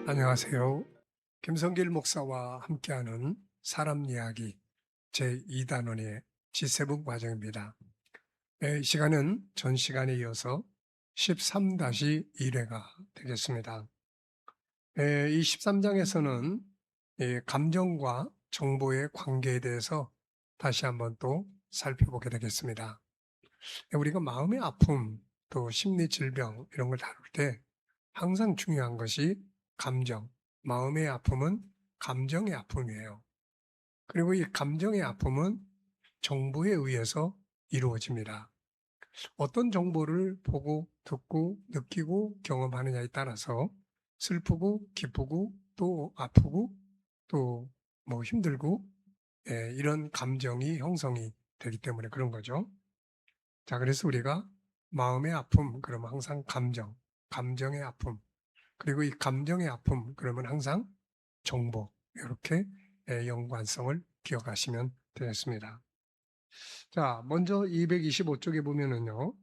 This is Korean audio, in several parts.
안녕하세요. 김성길 목사와 함께하는 사람 이야기 제2단원의 지세북 과정입니다. 이 시간은 전 시간에 이어서 13-1회가 되겠습니다. 이 13장에서는 감정과 정보의 관계에 대해서 다시 한번 또 살펴보게 되겠습니다. 우리가 마음의 아픔, 또 심리 질병 이런 걸 다룰 때 항상 중요한 것이 감정, 마음의 아픔은 감정의 아픔이에요. 그리고 이 감정의 아픔은 정보에 의해서 이루어집니다. 어떤 정보를 보고 듣고 느끼고 경험하느냐에 따라서 슬프고 기쁘고 또 아프고 또 뭐 힘들고 이런 감정이 형성이 되기 때문에 그런 거죠. 자, 그래서 우리가 마음의 아픔 그러면 항상 감정, 감정의 아픔, 그리고 이 감정의 아픔 그러면 항상 정보, 이렇게 연관성을 기억하시면 되겠습니다. 자, 먼저 225쪽에 보면은요.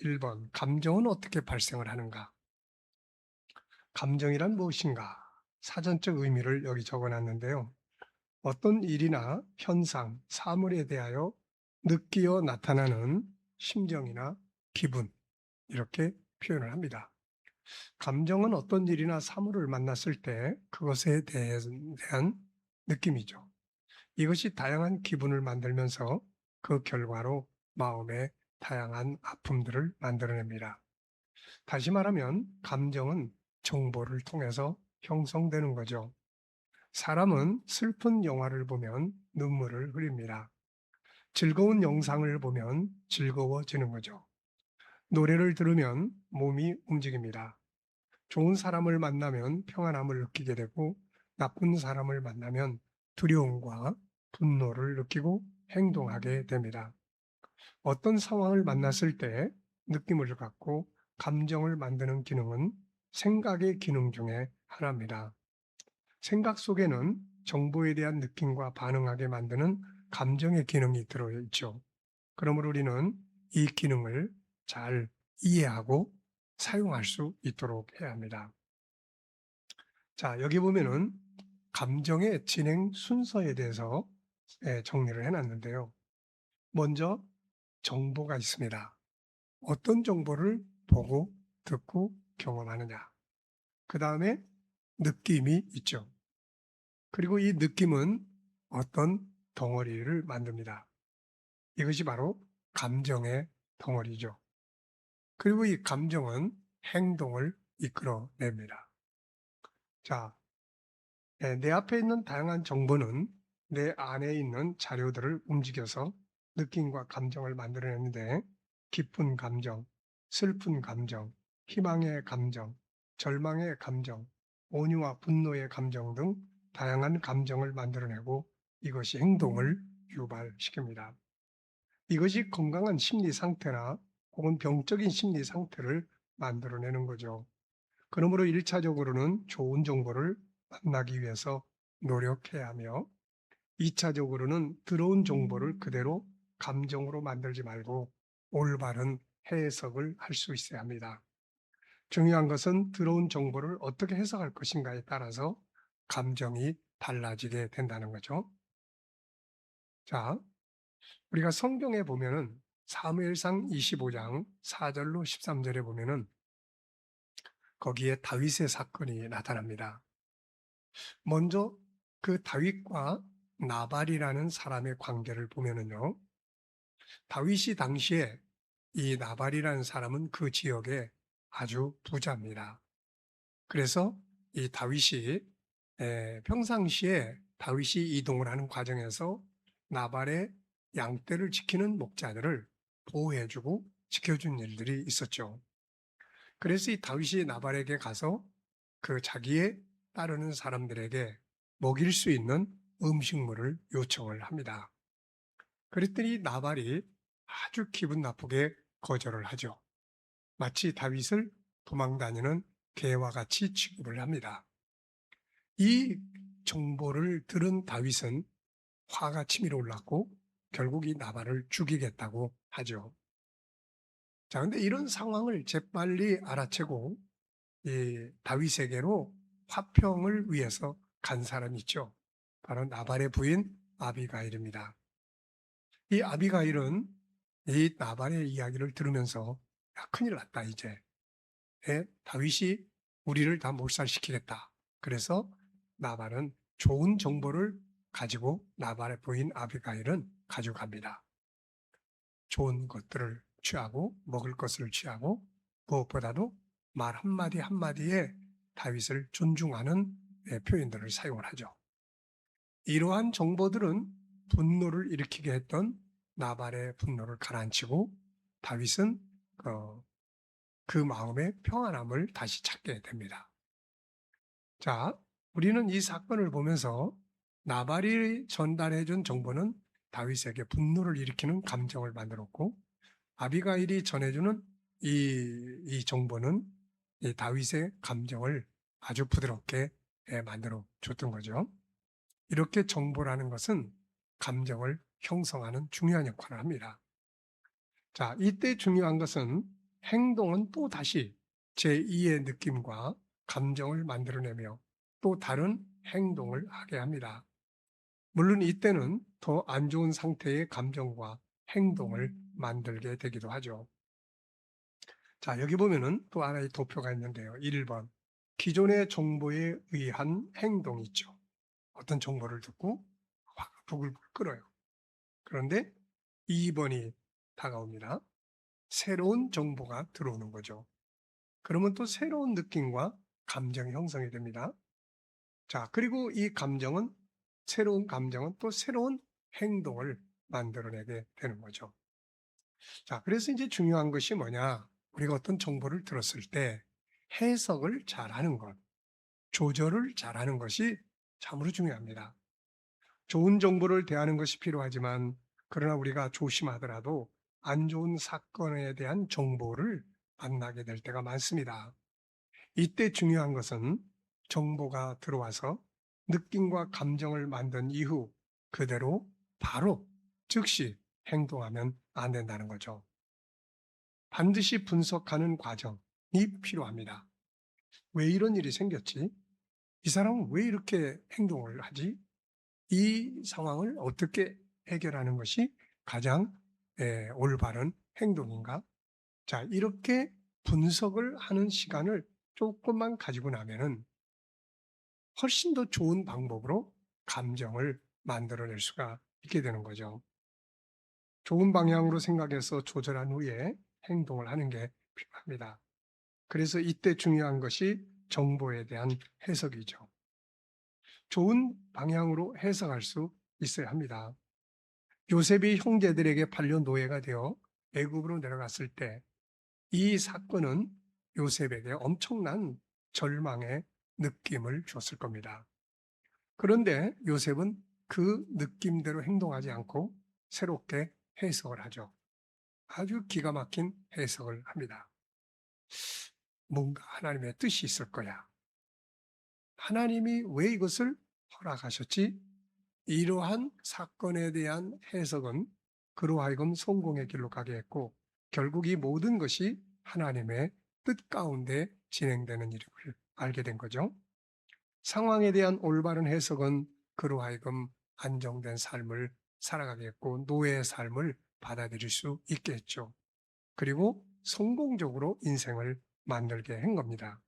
1번 감정은 어떻게 발생을 하는가? 감정이란 무엇인가? 사전적 의미를 여기 적어 놨는데요. 어떤 일이나 현상, 사물에 대하여 느끼어 나타나는 심정이나 기분, 이렇게 표현을 합니다. 감정은 어떤 일이나 사물을 만났을 때 그것에 대한 느낌이죠. 이것이 다양한 기분을 만들면서 그 결과로 마음의 다양한 아픔들을 만들어냅니다. 다시 말하면 감정은 정보를 통해서 형성되는 거죠. 사람은 슬픈 영화를 보면 눈물을 흘립니다. 즐거운 영상을 보면 즐거워지는 거죠. 노래를 들으면 몸이 움직입니다. 좋은 사람을 만나면 평안함을 느끼게 되고 나쁜 사람을 만나면 두려움과 분노를 느끼고 행동하게 됩니다. 어떤 상황을 만났을 때 느낌을 갖고 감정을 만드는 기능은 생각의 기능 중에 하나입니다. 생각 속에는 정보에 대한 느낌과 반응하게 만드는 감정의 기능이 들어있죠. 그러므로 우리는 이 기능을 잘 이해하고 사용할 수 있도록 해야 합니다. 자, 여기 보면은 감정의 진행 순서에 대해서 정리를 해놨는데요. 먼저 정보가 있습니다. 어떤 정보를 보고 듣고 경험하느냐. 그 다음에 느낌이 있죠. 그리고 이 느낌은 어떤 덩어리를 만듭니다. 이것이 바로 감정의 덩어리죠. 그리고 이 감정은 행동을 이끌어냅니다. 자, 내 앞에 있는 다양한 정보는 내 안에 있는 자료들을 움직여서 느낌과 감정을 만들어내는데 기쁜 감정, 슬픈 감정, 희망의 감정, 절망의 감정, 온유와 분노의 감정 등 다양한 감정을 만들어내고 이것이 행동을 유발시킵니다. 이것이 건강한 심리 상태나 혹은 병적인 심리 상태를 만들어내는 거죠. 그러므로 1차적으로는 좋은 정보를 만나기 위해서 노력해야 하며 2차적으로는 들어온 정보를 그대로 감정으로 만들지 말고 올바른 해석을 할 수 있어야 합니다. 중요한 것은 들어온 정보를 어떻게 해석할 것인가에 따라서 감정이 달라지게 된다는 거죠. 자, 우리가 성경에 보면은 사무엘상 25장 4절로 13절에 보면은 거기에 다윗의 사건이 나타납니다. 먼저 그 다윗과 나발이라는 사람의 관계를 보면은요. 다윗이 당시에 이 나발이라는 사람은 그 지역에 아주 부자입니다. 그래서 이 다윗이 평상시에 다윗이 이동을 하는 과정에서 나발의 양떼를 지키는 목자들을 보호해주고 지켜준 일들이 있었죠. 그래서 이 다윗이 나발에게 가서 그 자기의 따르는 사람들에게 먹일 수 있는 음식물을 요청을 합니다. 그랬더니 나발이 아주 기분 나쁘게 거절을 하죠. 마치 다윗을 도망다니는 개와 같이 취급을 합니다. 이 정보를 들은 다윗은 화가 치밀어 올랐고 결국 이 나발을 죽이겠다고 하죠. 자, 근데 이런 상황을 재빨리 알아채고 이 다윗에게로 화평을 위해서 간 사람이 있죠. 바로 나발의 부인 아비가일입니다. 이 아비가일은 이 나발의 이야기를 들으면서 야, 큰일 났다 이제. 다윗이 우리를 다 몰살시키겠다. 그래서 나발은 좋은 정보를 가지고 나발의 부인 아비가일은 가져갑니다. 좋은 것들을 취하고 먹을 것을 취하고 무엇보다도 말 한마디 한마디에 다윗을 존중하는 표현들을 사용을 하죠. 이러한 정보들은 분노를 일으키게 했던 나발의 분노를 가라앉히고 다윗은 그 마음의 평안함을 다시 찾게 됩니다. 자, 우리는 이 사건을 보면서 나발이 전달해 준 정보는 다윗에게 분노를 일으키는 감정을 만들었고 아비가일이 전해주는 이 정보는 이 다윗의 감정을 아주 부드럽게 만들어 줬던 거죠. 이렇게 정보라는 것은 감정을 형성하는 중요한 역할을 합니다. 자, 이때 중요한 것은 행동은 또 다시 제2의 느낌과 감정을 만들어내며 또 다른 행동을 하게 합니다. 물론 이때는 더 안 좋은 상태의 감정과 행동을 만들게 되기도 하죠. 자, 여기 보면은 또 하나의 도표가 있는데요. 1번. 기존의 정보에 의한 행동이 있죠. 어떤 정보를 듣고 화가 부글부글 끓어요. 그런데 2번이 다가옵니다. 새로운 정보가 들어오는 거죠. 그러면 또 새로운 느낌과 감정이 형성이 됩니다. 자, 그리고 이 감정은, 새로운 감정은 또 새로운 행동을 만들어내게 되는 거죠. 자, 그래서 이제 중요한 것이 뭐냐? 우리가 어떤 정보를 들었을 때 해석을 잘하는 것, 조절을 잘하는 것이 참으로 중요합니다. 좋은 정보를 대하는 것이 필요하지만 그러나 우리가 조심하더라도 안 좋은 사건에 대한 정보를 만나게 될 때가 많습니다. 이때 중요한 것은 정보가 들어와서 느낌과 감정을 만든 이후 그대로 바로 즉시 행동하면 안 된다는 거죠. 반드시 분석하는 과정이 필요합니다. 왜 이런 일이 생겼지? 이 사람은 왜 이렇게 행동을 하지? 이 상황을 어떻게 해결하는 것이 가장 올바른 행동인가? 자, 이렇게 분석을 하는 시간을 조금만 가지고 나면은 훨씬 더 좋은 방법으로 감정을 만들어낼 수가 있게 되는 거죠. 좋은 방향으로 생각해서 조절한 후에 행동을 하는 게 필요합니다. 그래서 이때 중요한 것이 정보에 대한 해석이죠. 좋은 방향으로 해석할 수 있어야 합니다. 요셉이 형제들에게 팔려 노예가 되어 애굽으로 내려갔을 때 이 사건은 요셉에게 엄청난 절망의 느낌을 줬을 겁니다. 그런데 요셉은 그 느낌대로 행동하지 않고 새롭게 해석을 하죠. 아주 기가 막힌 해석을 합니다. 뭔가 하나님의 뜻이 있을 거야. 하나님이 왜 이것을 허락하셨지? 이러한 사건에 대한 해석은 그로 하여금 성공의 길로 가게 했고 결국 이 모든 것이 하나님의 뜻 가운데 진행되는 일을 알게 된 거죠. 상황에 대한 올바른 해석은 그로 하여금 안정된 삶을 살아가게 했고 노예의 삶을 받아들일 수 있게 했죠. 그리고 성공적으로 인생을 만들게 한 겁니다.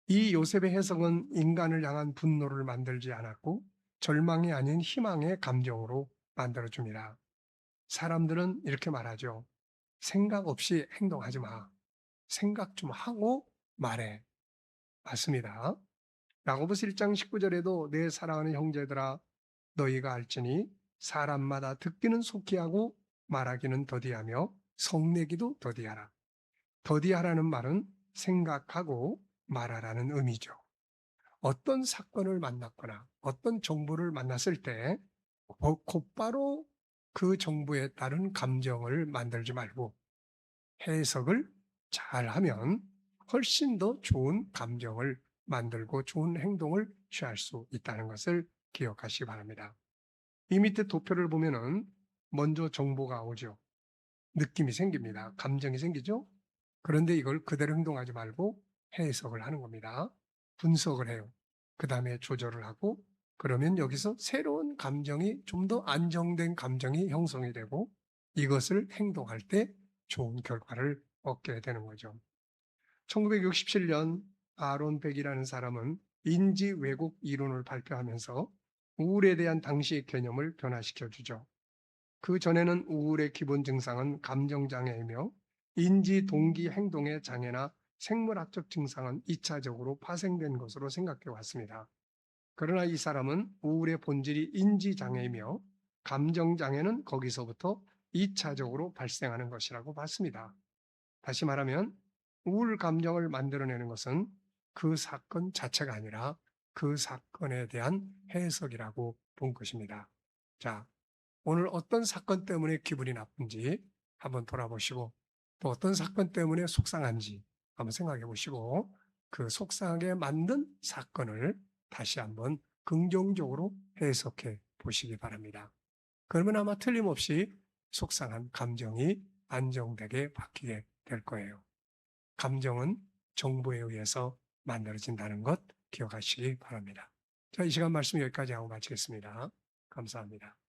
이 요셉의 해석은 인간을 향한 분노를 만들지 않았고 절망이 아닌 희망의 감정으로 만들어줍니다. 사람들은 이렇게 말하죠. 생각 없이 행동하지 마. 생각 좀 하고 말해. 맞습니다. 야고보서 1장 19절에도 내 사랑하는 형제들아 너희가 알지니 사람마다 듣기는 속히 하고 말하기는 더디하며 성내기도 더디하라. 더디하라는 말은 생각하고 말하라는 의미죠. 어떤 사건을 만났거나 어떤 정보를 만났을 때 곧바로 그 정보에 따른 감정을 만들지 말고 해석을 잘하면 훨씬 더 좋은 감정을 만들고 좋은 행동을 취할 수 있다는 것을 기억하시기 바랍니다. 이 밑에 도표를 보면은 먼저 정보가 오죠. 느낌이 생깁니다. 감정이 생기죠. 그런데 이걸 그대로 행동하지 말고 해석을 하는 겁니다. 분석을 해요. 그 다음에 조절을 하고 그러면 여기서 새로운 감정이 좀 더 안정된 감정이 형성이 되고 이것을 행동할 때 좋은 결과를 얻게 되는 거죠. 1967년 아론 백이라는 사람은 인지 왜곡 이론을 발표하면서 우울에 대한 당시의 개념을 변화시켜 주죠. 그 전에는 우울의 기본 증상은 감정장애이며 인지 동기 행동의 장애나 생물학적 증상은 2차적으로 파생된 것으로 생각해 왔습니다. 그러나 이 사람은 우울의 본질이 인지장애이며 감정장애는 거기서부터 2차적으로 발생하는 것이라고 봤습니다. 다시 말하면 우울 감정을 만들어내는 것은 그 사건 자체가 아니라 그 사건에 대한 해석이라고 본 것입니다. 자, 오늘 어떤 사건 때문에 기분이 나쁜지 한번 돌아보시고 또 어떤 사건 때문에 속상한지 한번 생각해 보시고 그 속상하게 만든 사건을 다시 한번 긍정적으로 해석해 보시기 바랍니다. 그러면 아마 틀림없이 속상한 감정이 안정되게 바뀌게 될 거예요. 감정은 정보에 의해서 만들어진다는 것 기억하시기 바랍니다. 자, 이 시간 말씀 여기까지 하고 마치겠습니다. 감사합니다.